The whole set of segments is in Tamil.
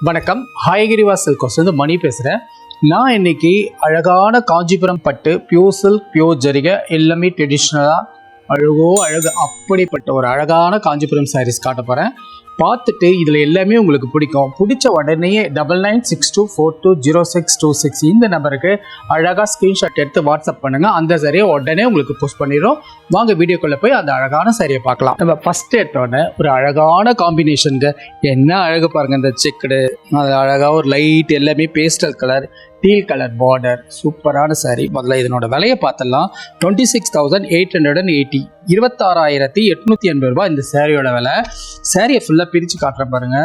வணக்கம். ஹாய்கிரிவா சில்க்ஸ் வந்து மணி பேசுகிறேன். நான் இன்னைக்கு அழகான காஞ்சிபுரம் பட்டு பியூர் சில்க் பியூர் ஜரிகை எல்லாமே ட்ரெடிஷ்னலாக அழகு அப்படிப்பட்ட ஒரு அழகான காஞ்சிபுரம் சாரீஸ் காட்ட போகிறேன். பார்த்துட்டு இதில் எல்லாமே உங்களுக்கு பிடிக்கும். பிடிச்ச உடனே 9962420626 இந்த நம்பருக்கு அழகாக ஸ்க்ரீன்ஷாட் எடுத்து வாட்ஸ்அப் பண்ணுங்கள். அந்த சாரியை உடனே உங்களுக்கு போஸ்ட் பண்ணிடும். வாங்க வீடியோக்குள்ளே போய் அந்த அழகான சாரியை பார்க்கலாம். நம்ம ஃபஸ்ட்டு எடுத்தோடனே ஒரு அழகான காம்பினேஷனுங்க. என்ன அழகு பாருங்கள், இந்த செக்குடு அது அழகாக ஒரு லைட் எல்லாமே pastel colour deal colour border சூப்பரான சாரீ. முதல்ல இதனோட விலையை பார்த்தலாம். 26,880 26,880 ரூபாய் இந்த சாரியோட விலை. சாரியை ஃபுல்லாக பிரித்து காட்டுற பாருங்க.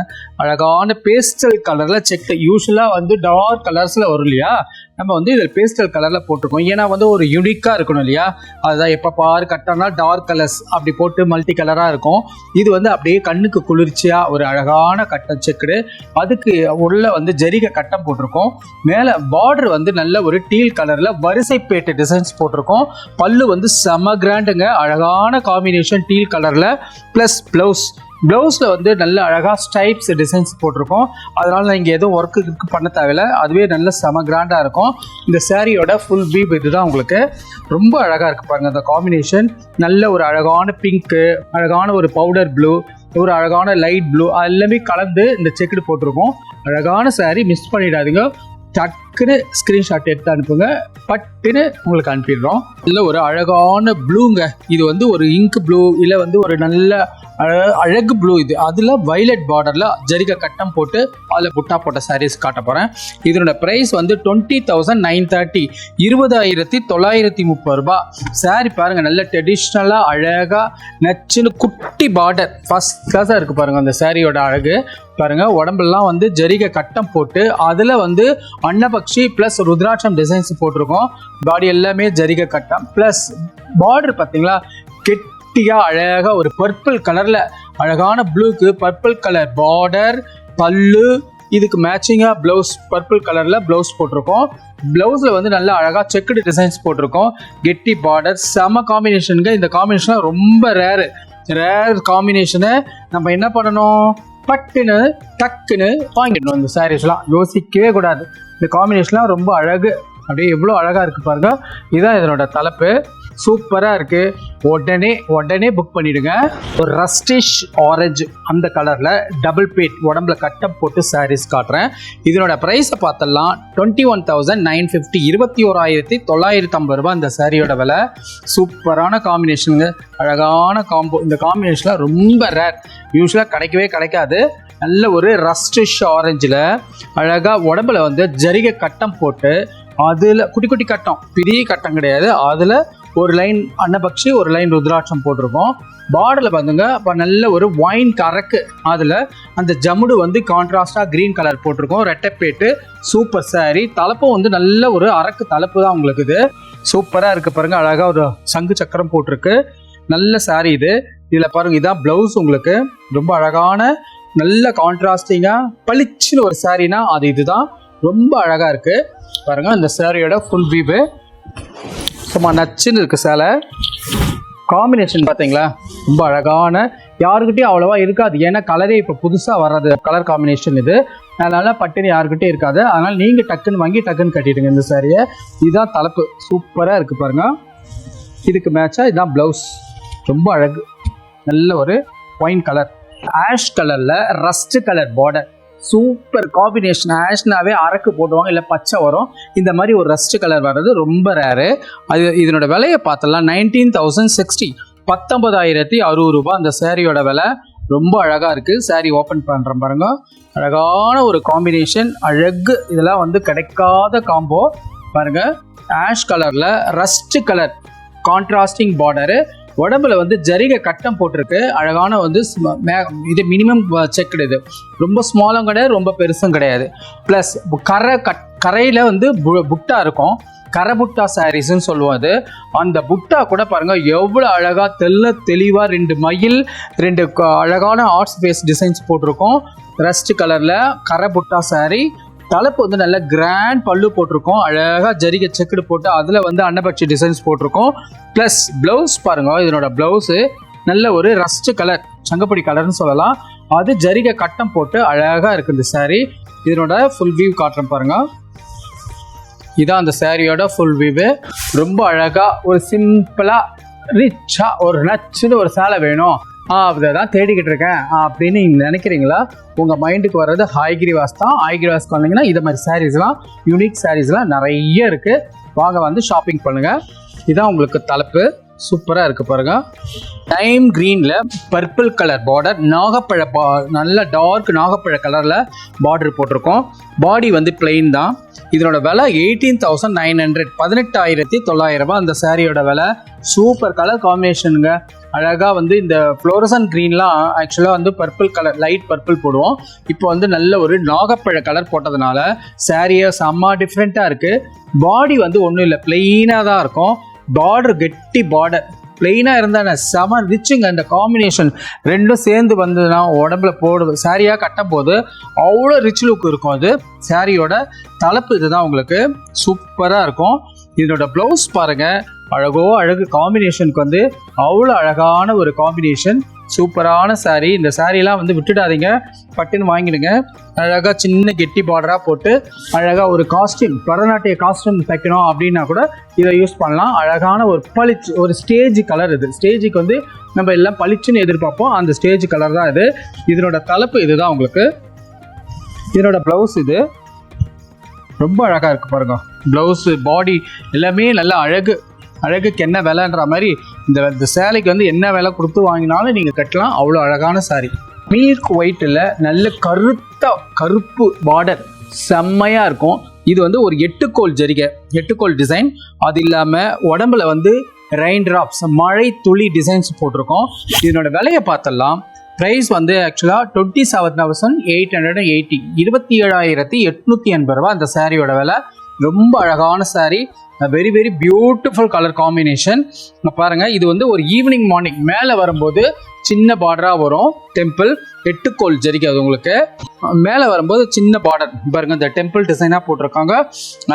அழகான பேஸ்டல் கலரில் செக். யூஸ்வலாக வந்து டார்க் கலர்ஸில் வரும் இல்லையா, நம்ம வந்து இதில் பேஸ்டல் கலரில் போட்டிருக்கோம். ஏன்னா வந்து ஒரு யூனிக்காக இருக்கணும் இல்லையா, அதுதான் எப்போ பாரு கட்டம்னா டார்க் கலர்ஸ் அப்படி போட்டு மல்டி கலராக இருக்கும். இது வந்து அப்படியே கண்ணுக்கு குளிர்ச்சியாக ஒரு அழகான கட்டம் செக்குடு. அதுக்கு உள்ள வந்து ஜரிகை கட்டம் போட்டிருக்கோம். மேலே பார்டர் வந்து நல்ல ஒரு டீல் கலரில் வரிசைப்பேட்டு டிசைன்ஸ் போட்டிருக்கோம். பல்லு வந்து செம கிராண்டுங்க. அழகான காம்பினேஷன் டீல் கலரில் ப்ளஸ் ப்ளவுஸில் வந்து நல்ல அழகாக ஸ்டைப்ஸ் டிசைன்ஸ் போட்டிருக்கோம். அதனால் நீங்கள் எதுவும் ஒர்க்கு பண்ண தேவையில்லை, அதுவே நல்ல செம கிராண்டாக இருக்கும். இந்த சாரியோட ஃபுல் வீவ் இதுதான். உங்களுக்கு ரொம்ப அழகாக இருக்குது பாருங்கள். அந்த காம்பினேஷன் நல்ல ஒரு அழகான பிங்க்கு, அழகான ஒரு பவுடர் ப்ளூ, ஒரு அழகான லைட் ப்ளூ எல்லாமே கலந்து இந்த செக்குடு போட்டிருக்கோம். அழகான சாரி, மிஸ் பண்ணிடாதீங்க. டக்குன்னு ஸ்க்ரீன்ஷாட் எடுத்து அனுப்புங்க, பட்டுன்னு உங்களுக்கு அனுப்பிடுறோம். இல்லை ஒரு அழகான ப்ளூங்க. இது வந்து ஒரு இங்க் ப்ளூ, இல்லை வந்து ஒரு நல்ல அழகு ப்ளூ. இது அதில் வைலட் பார்டரில் ஜரிகை கட்டம் போட்டு அதில் புட்டா போட்ட சாரீஸ் காட்ட போகிறேன். இதனோட ப்ரைஸ் வந்து 20,930 20,930 ரூபாய். சாரி பாருங்கள், நல்ல ட்ரெடிஷ்னலாக அழகாக நச்சுன்னு குட்டி பார்டர் ஃபர்ஸ்ட் கிளாஸாக இருக்குது பாருங்கள். அந்த சாரியோட அழகு பாருங்கள். உடம்புலாம் வந்து ஜரிகை கட்டம் போட்டு அதில் வந்து அன்னபக்ஷி ப்ளஸ் ருத்ராட்சம் டிசைன்ஸ் போட்டிருக்கோம். பாடி எல்லாமே ஜரிகை கட்டம் ப்ளஸ் பார்டர் பார்த்தீங்களா, அழகா ஒரு பர்பிள் கலர்ல அழகான ப்ளூக்கு பர்பிள் கலர் பார்டர் பல்லு. இதுக்கு மேட்சிங்கா பிளவுஸ் பர்பிள் கலர்ல பிளவுஸ் போட்டிருக்கோம். பிளவுஸ்ல வந்து நல்ல அழகா செக்குடு டிசைன்ஸ் போட்டிருக்கோம். கெட்டி பார்டர் செம காம்பினேஷனுங்க. இந்த காம்பினேஷன் ரொம்ப ரேர் காம்பினேஷனை நம்ம என்ன பண்ணணும், பட்டுன்னு டக்குன்னு வாங்கிடணும். இந்த சாரீஸ்லாம் யோசிக்கவே கூடாது. இந்த காம்பினேஷன்லாம் ரொம்ப அழகு. அப்படியே எவ்வளோ அழகாக இருக்குது பாருங்க. இதுதான் இதனோட தலைப்பு. சூப்பராக இருக்குது. உடனே புக் பண்ணிவிடுங்க. ஒரு ரஸ்டிஷ் ஆரஞ்சு அந்த கலரில் டபுள் பேட் உடம்புல கட்டம் போட்டு சாரீஸ் காட்டுறேன். இதனோட ப்ரைஸை பார்த்தலாம். 21,950 21,950 ரூபாய் இந்த சாரியோட விலை. சூப்பரான காம்பினேஷனுங்க, அழகான காம்போ. இந்த காம்பினேஷனில் ரொம்ப ரேர், யூஸ்வலாக கிடைக்காது. நல்ல ஒரு ரஸ்டிஷ் ஆரஞ்சில் அழகாக உடம்புல வந்து ஜரிகை கட்டம் போட்டு அதில் குட்டி கட்டம், பெரிய கட்டம் கிடையாது. அதில் ஒரு லைன் அன்னபக்ஷி, ஒரு லைன் ருத்ராட்சம் போட்டிருக்கோம். பார்டரில் பார்த்துங்க இப்போ நல்ல ஒரு ஒயின் கரக்கு. அதில் அந்த ஜமுடு வந்து கான்ட்ராஸ்டாக க்ரீன் கலர் போட்டிருக்கோம். ரெட்டைப்பேட்டு சூப்பர் சாரி. தலைப்பும் வந்து நல்ல ஒரு அரக்கு தலைப்பு தான் உங்களுக்கு. இது சூப்பராக இருக்குது பாருங்கள். அழகாக ஒரு சங்கு சக்கரம் போட்டிருக்கு. நல்ல சாரி இது. இதில் பாருங்கள், இதான் ப்ளவுஸ். உங்களுக்கு ரொம்ப அழகான நல்ல கான்ட்ராஸ்டிங்காக பளிச்சுன்னு ஒரு சாரினா அது இதுதான். ரொம்ப அழகாக இருக்குது பாருங்கள். இந்த சாரியோட ஃபுல் வீவு சும்மா நச்சுன்னு இருக்குது. சேலை காம்பினேஷன் பார்த்தீங்களா, ரொம்ப அழகான. யாருக்கிட்டையும் அவ்வளோவா இருக்காது, ஏன்னா கலரே இப்போ புதுசாக வர்றது கலர் காம்பினேஷன் இது. அதனால பட்டுன்னு யாருக்கிட்டே இருக்காது. அதனால் நீங்கள் டக்குன்னு வாங்கி டக்குன்னு கட்டிடுங்க இந்த சாரியை. இதுதான் தலைப்பு. சூப்பராக இருக்குது பாருங்கள். இதுக்கு மேட்சாக இதுதான் ப்ளவுஸ். ரொம்ப அழகு. நல்ல ஒரு ஒயின் கலர், ஆஷ் கலரில் rust colour border. Super combination. ஆஷ்னாவே அரக்கு போடுவாங்க, இல்லை பச்சை வரும். இந்த மாதிரி ஒரு ரஸ்ட் கலர் வர்றது ரொம்ப ரேரு. அது இதனோட விலையை பார்த்தலாம். 19,060 19,060 ரூபாய் அந்த சாரியோட விலை. ரொம்ப அழகாக இருக்குது. சாரி ஓப்பன் பண்ணுறேன் பாருங்க. அழகான ஒரு காம்பினேஷன், அழகு. இதெல்லாம் வந்து கிடைக்காத காம்போ பாருங்க. ஆஷ் கலரில் ரஸ்ட் கலர் கான்ட்ராஸ்டிங் பார்டரு. உடம்புல வந்து ஜரிகை கட்டம் போட்டிருக்கு. அழகான வந்து இது மினிமம் செக்குடு. இது ரொம்ப ஸ்மாலும் கிடையாது, ரொம்ப பெருசும் கிடையாது. ப்ளஸ் கரையில் வந்து புட்டா இருக்கும். கரை புட்டா சாரீஸ்ன்னு சொல்லுவோம் அது. அந்த புட்டா கூட பாருங்கள் எவ்வளோ அழகாக தெளிவாக 2 மயில் 2 அழகான ஆர்ட்ஸ் பேஸ் டிசைன்ஸ் போட்டிருக்கோம். ரஸ்ட் கலரில் கரை புட்டா சாரீ. தலைப்பு வந்து நல்ல கிராண்ட் பல்லு போட்டிருக்கோம். அழகாக ஜரிகை செக்குடு போட்டு அதில் வந்து அன்னபட்சி டிசைன்ஸ் போட்டிருக்கோம். ப்ளஸ் ப்ளவுஸ் பாருங்கள். இதனோட ப்ளவுஸு நல்ல ஒரு ரஸ்ட் கலர், சங்கப்பொடி கலர்னு சொல்லலாம். அது ஜரிகை கட்டம் போட்டு அழகாக இருக்குது இந்த சாரீ. இதனோட ஃபுல் வியூ காட்டுறேன் பாருங்கள். இதான் அந்த சாரியோட ஃபுல் வியூவு. ரொம்ப அழகாக ஒரு சிம்பிளாக ரிச்சாக ஒரு நச்சுன்னு ஒரு சேலை வேணும் அதை தான் தேடிக்கிட்டு இருக்கேன் அப்படின்னு நீங்கள் நினைக்கிறீங்களா? உங்கள் மைண்டுக்கு வர்றது ஹைகிரிவாஸ் தான். ஹைகிரிவாஸ்க்கு வந்தீங்கன்னா இது மாதிரி சாரீஸ்லாம் யூனிக் சாரீஸ்லாம் நிறைய இருக்குது. வாங்க வந்து ஷாப்பிங் பண்ணுங்கள். இதான் உங்களுக்கு தலைப்பு. சூப்பராக இருக்குது பாருங்கள். டைம் க்ரீனில் பர்பிள் கலர் பார்டர், நாகப்பழ நல்ல டார்க் நாகப்பழ கலரில் பார்டர் போட்டிருக்கோம். பாடி வந்து பிளெயின் தான். இதனோட விலை 18,900, 18,900 அந்த சாரியோட விலை. சூப்பர் கலர் காம்பினேஷனுங்க. அழகாக வந்து இந்த ஃப்ளோரசன் க்ரீன்லாம் ஆக்சுவலாக வந்து பர்பிள் கலர், லைட் பர்பிள் போடுவோம். இப்போ வந்து நல்ல ஒரு நாகப்பழ கலர் போட்டதுனால சாரியை செம்ம டிஃப்ரெண்ட்டாக இருக்குது. பாடி வந்து ஒன்றும் இல்லை, பிளெயினாக தான் இருக்கும். பார்டர் கெட்டி பார்டர், பிளெயினாக இருந்தால் செம ரிச்சுங்க. அந்த காம்பினேஷன் ரெண்டும் சேர்ந்து வந்ததுன்னா உடம்புல போடுது சாரியாக கட்டும் போது அவ்வளோ ரிச் லுக் இருக்கும். அது சாரியோட தலைப்பு இதுதான் உங்களுக்கு. சூப்பராக இருக்கும். இதோட ப்ளவுஸ் பாருங்கள், அழகோ அழகு. காம்பினேஷனுக்கு வந்து அவ்வளோ அழகான ஒரு காம்பினேஷன். சூப்பரான சாரீ. இந்த சாரீலாம் வந்து விட்டுடாதீங்க, பட்டுன்னு வாங்கிடுங்க. அழகாக சின்ன கெட்டி பார்டராக போட்டு அழகாக ஒரு காஸ்டியூம், பரதநாட்டிய காஸ்டியூம் தைக்கணும் அப்படின்னா கூட இதை யூஸ் பண்ணலாம். அழகான ஒரு பளிச்சு ஒரு ஸ்டேஜ் கலர். இது ஸ்டேஜுக்கு வந்து நம்ம எல்லாம் பளிச்சுன்னு எதிர்பார்ப்போம், அந்த ஸ்டேஜ் கலர் தான் இது. இதனோட தலைப்பு இதுதான் உங்களுக்கு. இதனோட ப்ளவுஸ் இது ரொம்ப அழகாக இருக்குது பாருங்க. ப்ளவுஸு பாடி எல்லாமே நல்ல அழகு. அழகுக்கு என்ன விலைன்ற மாதிரி இந்த சேலைக்கு வந்து என்ன விலை கொடுத்து வாங்கினாலும் நீங்கள் கட்டலாம். அவ்வளோ அழகான சாரி. மில்க் ஒயிட்டில் நல்ல கருப்பு பார்டர் செம்மையாக இருக்கும். இது வந்து ஒரு 8 கோல் ஜரிகை, 8 கோல் டிசைன். அது இல்லாமல் உடம்புல வந்து ரெயின் ட்ராப்ஸ், மழை துளி டிசைன்ஸ் போட்டிருக்கோம். இதனோட விலையை பார்த்தலாம். ப்ரைஸ் வந்து ஆக்சுவலாக 27,880, 27,880 அந்த சாரியோட விலை. ரொம்ப அழகான sorry. Very very beautiful colour combination. பாருங்கள், இது வந்து ஒரு ஈவினிங் மார்னிங் மேலே வரும்போது சின்ன பார்டராக வரும். டெம்பிள் 8 கோல் ஜரிகை. அது உங்களுக்கு மேலே வரும்போது சின்ன பார்டர் பாருங்கள். இந்த டெம்பிள் டிசைனாக போட்டிருக்காங்க.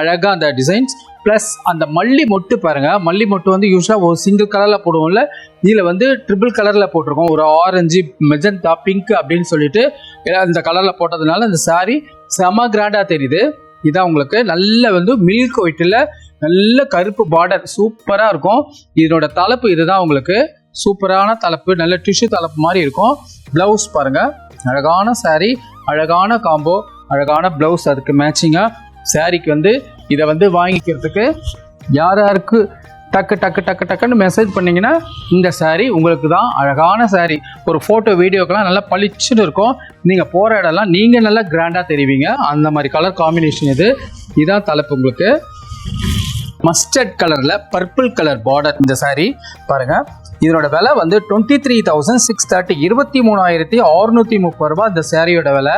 அழகாக அந்த டிசைன்ஸ் ப்ளஸ் அந்த மல்லி மொட்டு பாருங்கள். மல்லி மொட்டு வந்து யூஸ்வலாக ஒரு சிங்கிள் கலரில் போடுவோம்ல, இதில் வந்து ட்ரிபிள் கலரில் போட்டிருக்கோம். ஒரு ஆரஞ்சு, மெஜந்தா, பிங்க் அப்படின்னு சொல்லிட்டு இந்த கலரில் போட்டதுனால இந்த சாரீ செம கிராண்டாக தெரியுது. இதான் உங்களுக்கு நல்ல வந்து மில்க் ஒயிட்டில் நல்ல கருப்பு பார்டர் சூப்பராக இருக்கும். இதனோட தலைப்பு இதுதான் உங்களுக்கு. சூப்பரான தலைப்பு, நல்ல டிஷ்யூ தலைப்பு மாதிரி இருக்கும். ப்ளவுஸ் பாருங்கள், அழகான சாரீ, அழகான காம்போ, அழகான ப்ளவுஸ் அதுக்கு மேட்சிங்காக. சாரீக்கு வந்து இதை வந்து வாங்கிக்கிறதுக்கு யாருக்கு டக்கு டக்கு டக்கு டக்குன்னு மெசேஜ் பண்ணிங்கன்னா இந்த சாரீ உங்களுக்கு தான். அழகான சாரீ. ஒரு ஃபோட்டோ வீடியோக்கெல்லாம் நல்லா பளிச்சுன்னு இருக்கும். நீங்கள் போகிற இடம்லாம் நீங்கள் நல்லா கிராண்டாக தெரிவிங்க. அந்த மாதிரி கலர் காம்பினேஷன் இது. இதான் தலைப்பு உங்களுக்கு. மஸ்டர்ட் கலரில் பர்பிள் கலர் பார்டர் இந்த சாரீ பாருங்கள். இதனோட விலை வந்து 23,630, 23,630 இந்த சாரியோட விலை.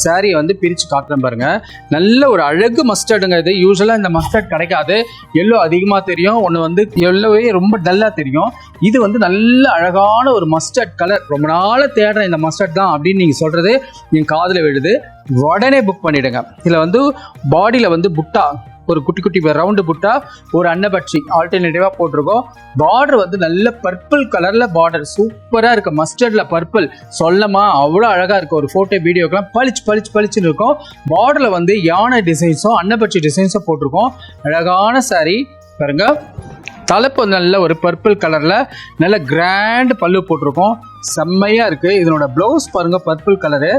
சாரியை வந்து பிரித்து காட்டுறேன் பாருங்கள். நல்ல ஒரு அழகு மஸ்டர்டுங்க இது. யூஸ்வலாக இந்த மஸ்டர்ட் கிடைக்காது. எல்லோ அதிகமாக தெரியும், ஒன்று வந்து எல்லோவே ரொம்ப டல்லாக தெரியும். இது வந்து நல்ல அழகான ஒரு மஸ்டர்ட் கலர். ரொம்ப நாள் தேடுறேன் இந்த மஸ்டர்ட் தான் அப்படின்னு நீங்கள் சொல்கிறது நீங்கள் காதில் விழுது. உடனே புக் பண்ணிவிடுங்க. இதில் வந்து பாடியில் வந்து புட்டா, ஒரு குட்டி குட்டி ரவுண்டு புட்டா, ஒரு அன்னபட்சி ஆல்டர்னேட்டிவாக போட்டிருக்கோம். பார்டர் வந்து நல்ல பர்பிள் கலரில் பார்டர் சூப்பராக இருக்குது. மஸ்டர்டில் பர்பிள் சொல்லமா அவ்வளோ அழகாக இருக்குது. ஒரு ஃபோட்டோ வீடியோக்கெல்லாம் பளிச்சுன்னு இருக்கும். பார்டரில் வந்து யானை டிசைன்ஸும் அன்னபட்சி பாக்ஸை போட்டிருக்கோம். அழகான சாரீ பாருங்க. தலைப்பு நல்ல ஒரு பர்பிள் கலரில் நல்ல கிராண்ட் பல்லு போட்டிருக்கோம். செம்மையாக இருக்குது. இதனோட ப்ளவுஸ் பாருங்கள், பர்பிள் கலரு,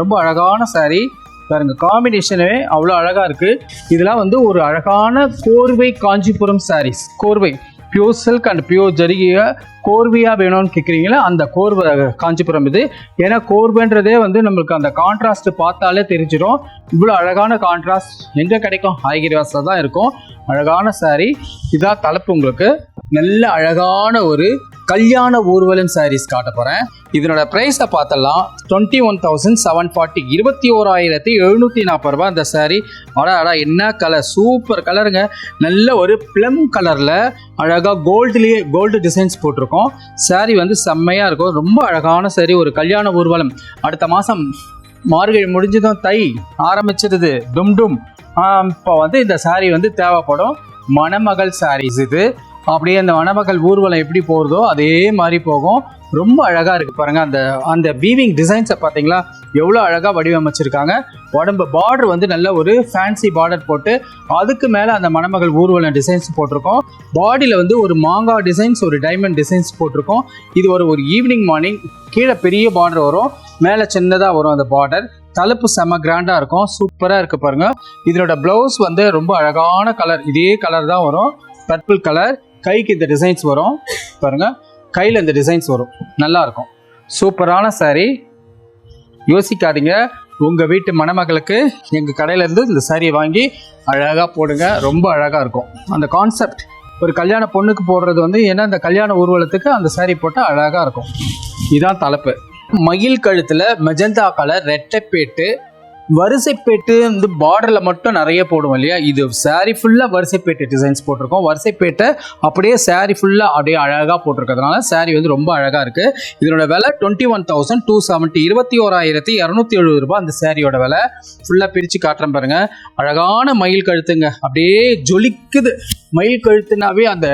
ரொம்ப அழகான சாரீ பாருங்க. காம்பினேஷனே அவ்வளோ அழகாக இருக்குது. இதெல்லாம் வந்து ஒரு அழகான கோர்வை காஞ்சிபுரம் சாரீஸ். கோர்வை பியூர் சில்க் அண்ட் பியூர் ஜரிகையை கோர்வையாக வேணும்னு கேட்குறீங்களா, அந்த கோர்வை காஞ்சிபுரம் இது. ஏன்னா கோர்வைன்றதே வந்து நம்மளுக்கு அந்த கான்ட்ராஸ்ட் பார்த்தாலே தெரிஞ்சிடும். இவ்வளோ அழகான கான்ட்ராஸ்ட் எங்கே கிடைக்கும்? ஹைகிரிவாஸில் தான் இருக்கும். அழகான சாரீ. இதான் தலைப்பு உங்களுக்கு. நல்ல அழகான ஒரு கல்யாண ஊர்வலம் சாரீஸ் காட்ட போகிறேன். இதனோட ப்ரைஸை பார்த்தலாம். 21,740, 21,740 அந்த சாரீ. அடா என்ன கலர், சூப்பர் கலருங்க. நல்ல ஒரு ப்ளம் கலரில் அழகாக கோல்டு டிசைன்ஸ் போட்டிருக்கோம். சாரீ வந்து செம்மையாக இருக்கும். ரொம்ப அழகான சாரீ. ஒரு கல்யாண ஊர்வலம். அடுத்த மாதம் மார்கழி முடிஞ்சதும் தை ஆரம்பிச்சிருது, டும். இப்போ வந்து இந்த சாரீ வந்து தேவைப்படும். மணமகள் சாரீஸ் இது. அப்படியே அந்த மணமகள் ஊர்வலம் எப்படி போகிறதோ அதே மாதிரி போகும். ரொம்ப அழகாக இருக்குது பாருங்கள். அந்த வீவிங் டிசைன்ஸை பார்த்தீங்களா, எவ்வளோ அழகாக வடிவமைச்சிருக்காங்க. உடம்பு பார்டர் வந்து நல்ல ஒரு ஃபேன்சி பார்டர் போட்டு அதுக்கு மேலே அந்த மணமகள் ஊர்வலம் டிசைன்ஸ் போட்டிருக்கோம். பாடியில் வந்து ஒரு மாங்காய் டிசைன்ஸ், ஒரு டைமண்ட் டிசைன்ஸ் போட்டிருக்கோம். இது ஒரு ஈவினிங் மார்னிங். கீழே பெரிய பார்டர் வரும், மேலே சின்னதாக வரும் அந்த பார்டர். தலைப்பு செம்ம கிராண்டாக இருக்கும், சூப்பராக இருக்குது பாருங்கள். இதனோட ப்ளவுஸ் வந்து ரொம்ப அழகான கலர், இதே கலர் தான் வரும், பர்பிள் கலர். கைக்கு இந்த டிசைன்ஸ் வரும் பாருங்கள், கையில் இந்த டிசைன்ஸ் வரும், நல்லாயிருக்கும். சூப்பரான சாரீ. யோசிக்காதீங்க, உங்கள் வீட்டு மணமகளுக்கு எங்கள் கடையிலேருந்து இந்த சாரியை வாங்கி அழகாக போடுங்க, ரொம்ப அழகாக இருக்கும். அந்த கான்செப்ட் ஒரு கல்யாண பொண்ணுக்கு போடுறது வந்து ஏன்னா அந்த கல்யாண ஊர்வலத்துக்கு அந்த சாரீ போட்டால் அழகாக இருக்கும். இதுதான் தலைப்பு. மயில் கழுத்தில் மெஜந்தா கலர் ரெட்டைப்பேட்டு, வரிசைப்பேட்டு வந்து பார்டரில் மட்டும் நிறைய போடுவோம் இல்லையா, இது சாரீ ஃபுல்லாக வரிசைப்பேட்டு டிசைன்ஸ் போட்டிருக்கோம். வரிசைப்பேட்டை அப்படியே சாரீ ஃபுல்லாக அப்படியே அழகாக போட்டிருக்கிறதுனால சாரீ வந்து ரொம்ப அழகாக இருக்குது. இதனோட விலை 21,270, 21,270 ரூபாய் அந்த சாரியோட விலை. ஃபுல்லாக பிரித்து காட்டுறேன் பாருங்கள். அழகான மயில் கழுத்துங்க, அப்படியே ஜொலிக்குது. மயில் கழுத்துனாவே அந்த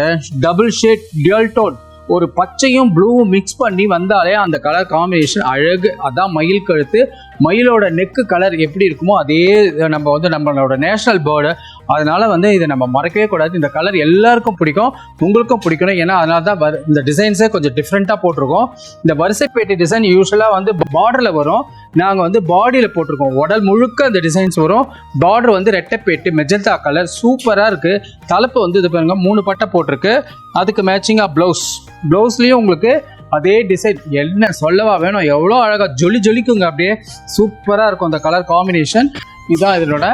டபுள் ஷேட் டியூல் டோன், ஒரு பச்சையும் ப்ளூவும் மிக்ஸ் பண்ணி வந்தாலே அந்த கலர் காம்பினேஷன் அழகு. அதான் மயில் கழுத்து. மயிலோட நெக்கு கலர் எப்படி இருக்குமோ அதே நம்ம வந்து நம்மளோட நேஷனல் பேர்டு, அதனால வந்து இதை நம்ம மறக்கவே கூடாது. இந்த கலர் எல்லாருக்கும் பிடிக்கும், உங்களுக்கும் பிடிக்கணும். ஏன்னா அதனால தான் இந்த டிசைன்ஸே கொஞ்சம் டிஃப்ரெண்ட்டாக போட்டிருக்கோம். இந்த வரிசைப்பேட்டை டிசைன் யூஸ்வலாக வந்து பார்டரில் வரும், நாங்கள் வந்து பாடியில் போட்டிருக்கோம். உடல் முழுக்க இந்த டிசைன்ஸ் வரும். பார்டர் வந்து ரெட்டைப்பேட்டு மெஜந்தா கலர், சூப்பராக இருக்குது. தலைப்பு வந்து இது பாருங்க 3 பட்டை போட்டிருக்கு. அதுக்கு மேட்சிங்காக ப்ளவுஸ்லேயும் உங்களுக்கு அதே டிசைன். என்ன சொல்லவா வேணும், எவ்வளோ அழகாக ஜொலிக்குங்க, அப்படியே சூப்பராக இருக்கும் அந்த கலர் காம்பினேஷன். இதுதான் இதனோட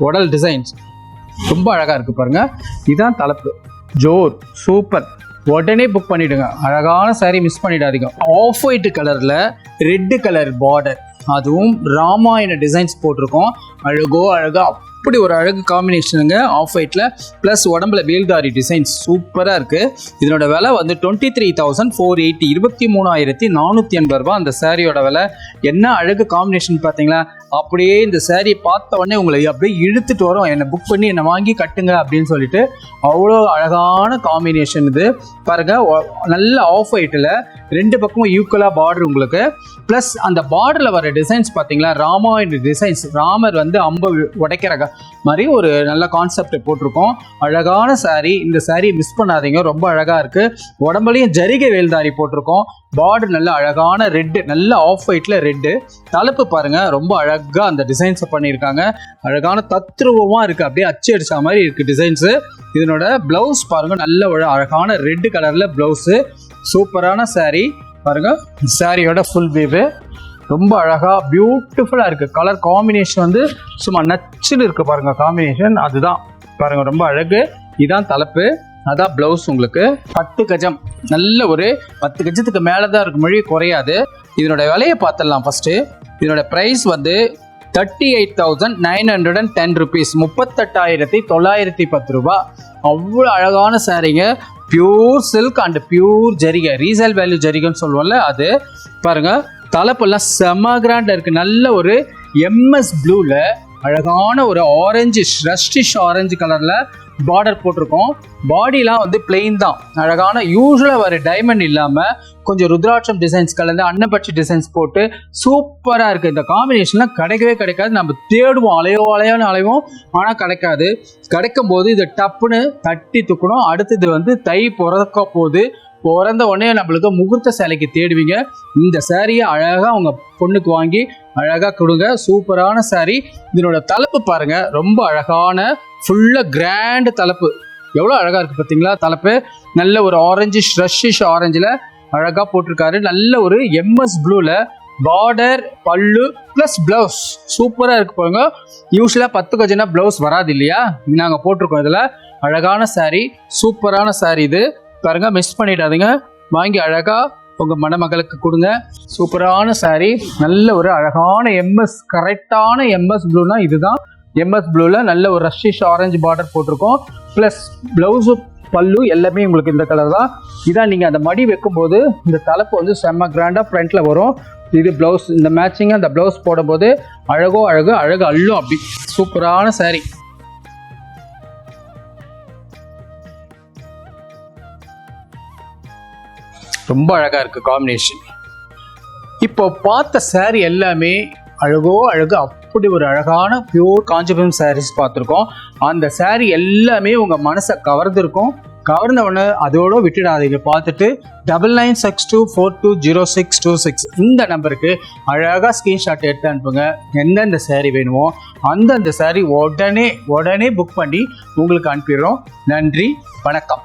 உடல் டிசைன்ஸ், ரொம்ப அழகாக இருக்குது பாருங்கள். இதுதான் தலைப்பு. ஜோர் சூப்பர், உடனே புக் பண்ணிவிடுங்க. அழகான சாரீ, மிஸ் பண்ணிடாதீங்க. ஆஃப் ஒயிட் கலரில் ரெட்டு கலர் பார்டர், அதுவும் ராமாயண டிசைன்ஸ் போட்டிருக்கோம். அழகா அப்படி ஒரு அழகு காம்பினேஷனுங்க ஆஃப் ஒயிட்டில். ப்ளஸ் உடம்புல வேல்தாரி டிசைன்ஸ் சூப்பராக இருக்குது. இதனோட விலை வந்து 23,480, 23,480 ரூபா அந்த சாரியோட விலை. என்ன அழகு காம்பினேஷன் பார்த்தீங்களா? அப்படியே இந்த சாரியை பார்த்த உடனே உங்களை அப்படியே இழுத்துட்டு வரும், என்னை புக் பண்ணி என்னை வாங்கி கட்டுங்க அப்படின்னு சொல்லிட்டு. அவ்வளோ அழகான காம்பினேஷன் இது பாருங்க. நல்ல ஆஃப் ஒயிட்டில் 2 பக்கமும் ஈக்குவலாக பார்டர் உங்களுக்கு. ப்ளஸ் அந்த பார்டரில் வர டிசைன்ஸ் பார்த்தீங்களா, ராமாயண டிசைன்ஸ். ராமர் வந்து அம்பு உடைக்கிற மாதிரி ஒரு நல்ல கான்செப்ட் போட்டிருக்கோம். அழகான சாரீ. இந்த சாரியை மிஸ் பண்ணாதீங்க, ரொம்ப அழகாக இருக்குது. உடம்புலையும் ஜரிகை வேல்தாரி போட்டிருக்கோம். பார்டர் நல்ல அழகான ரெட்டு, நல்ல ஆஃப் ஒயிட்டில் ரெட்டு. தலைப்பு பாருங்கள், ரொம்ப அழகாக அந்த டிசைன்ஸை பண்ணியிருக்காங்க. அழகான தத்ரூபமாக இருக்குது, அப்படியே அச்சு அடிச்ச மாதிரி இருக்குது டிசைன்ஸு. இதனோட ப்ளவுஸ் பாருங்கள், நல்ல ஒரு அழகான ரெட்டு கலரில் ப்ளவுஸு. சூப்பரான சாரீ பாருங்கள். சாரியோட ஃபுல் வியூவு ரொம்ப அழகாக பியூட்டிஃபுல்லாக இருக்குது. கலர் காம்பினேஷன் வந்து சும்மா நச்சுன்னு இருக்குது பாருங்கள் காம்பினேஷன். அதுதான் பாருங்கள், ரொம்ப அழகு. இதுதான் தலைப்பு, அதான் ப்ளவுஸ் உங்களுக்கு. 10 கஜம், நல்ல ஒரு 10 கஜத்துக்கு மேலே தான் இருக்கும், மொழி குறையாது. இதனோட விலையை பார்த்துடலாம் ஃபஸ்ட்டு. இதனோட ப்ரைஸ் வந்து 38,910 ருபீஸ், 38,910 ரூபா. அவ்வளோ அழகான சாரீங்க. பியூர் சில்க் அண்ட் பியூர் ஜரிகை, ரீசேல் வேல்யூ ஜரிகைன்னு சொல்லுவோம்ல அது. பாருங்கள், தலைப்பெல்லாம் செம கிராண்டாக இருக்குது. நல்ல ஒரு எம்எஸ் ப்ளூவில் அழகான ஒரு ஆரஞ்சு, ரஸ்டிஷ் ஆரஞ்சு கலரில் பார்டர் போட்டிருக்கோம். பாடிலாம் வந்து பிளெயின் தான், அழகான யூஸ்வலாக வர டைமண்ட் இல்லாமல் கொஞ்சம் ருத்ராட்சம் டிசைன்ஸ் கலந்து அன்னப்பட்சி டிசைன்ஸ் போட்டு சூப்பராக இருக்குது. இந்த காம்பினேஷன்லாம் கிடைக்கவே கிடைக்காது. நம்ம தேடுவோம், அலையோன்னு அலைவோம், ஆனால் கிடைக்காது. கிடைக்கும் போது இதை டப்புன்னு தட்டி தூக்கணும். அடுத்தது வந்து தை பிறக்க போகுது, பிறந்த உடனே நம்மளுக்கு முகூர்த்த சேலைக்கு தேடுவீங்க. இந்த சாரியை அழகாக உங்கள் பொண்ணுக்கு வாங்கி அழகாக கொடுங்க. சூப்பரான சாரீ. இதனோட தலைப்பு பாருங்கள், ரொம்ப அழகான ஃபுல்லாக கிராண்ட் தலைப்பு. எவ்வளோ அழகாக இருக்குது பார்த்தீங்களா தலைப்பு. நல்ல ஒரு ஆரஞ்சு, ரஷ்ஷிஷ் ஆரஞ்சில் அழகாக போட்டிருக்காரு. நல்ல ஒரு எம்எஸ் ப்ளூவில் பார்டர், பல்லு ப்ளஸ் ப்ளவுஸ் சூப்பராக இருக்குது பாருங்க. யூஸ்வலாக 10 கஜனா ப்ளவுஸ் வராது இல்லையா, நாங்கள் போட்டிருக்கோம். இதில் அழகான சாரீ, சூப்பரான சாரீ இது பாருங்க, மிஸ் பண்ணிடாதீங்க. வாங்கி அழகாக உங்கள் மணமகளுக்கு கொடுங்க. சூப்பரான சாரீ, நல்ல ஒரு அழகான எம்எஸ், கரெக்டான எம்எஸ் ப்ளூனா இதுதான். எம்எஸ் ப்ளூவில் நல்ல ஒரு ரஷ்ஷிஷ் ஆரஞ்சு பார்டர் போட்டிருக்கோம். ப்ளஸ் ப்ளவுஸு, பல்லு எல்லாமே உங்களுக்கு இந்த கலர் தான். இதான் நீங்கள் அந்த மடி வைக்கும்போது இந்த தலைப்பு வந்து செம்ம கிராண்டாக ஃப்ரண்ட்டில் வரும். இது ப்ளவுஸ், இந்த மேட்சிங்காக அந்த ப்ளவுஸ் போடும்போது அழகோ அழகு அள்ளும். அப்படி சூப்பரான சாரீ. ரொம்ப அழகாக இருக்குது காம்பினேஷன். இப்போ பார்த்த சாரீ எல்லாமே அழகோ அழகு, அப்படி ஒரு அழகான பியூர் காஞ்சிபுரம் சாரீஸ் பார்த்துருக்கோம். அந்த சாரீ எல்லாமே உங்கள் மனசை கவர்ந்துருக்கும். கவர்ந்தவொடனே அதோட விட்டுடாதீங்க. பார்த்துட்டு 9962420626 இந்த நம்பருக்கு அழகாக ஸ்க்ரீன்ஷாட் எடுத்து அனுப்புங்க. எந்தெந்த சாரீ வேணுமோ அந்தந்த சாரீ உடனே புக் பண்ணி உங்களுக்கு அனுப்பிடுறோம். நன்றி, வணக்கம்.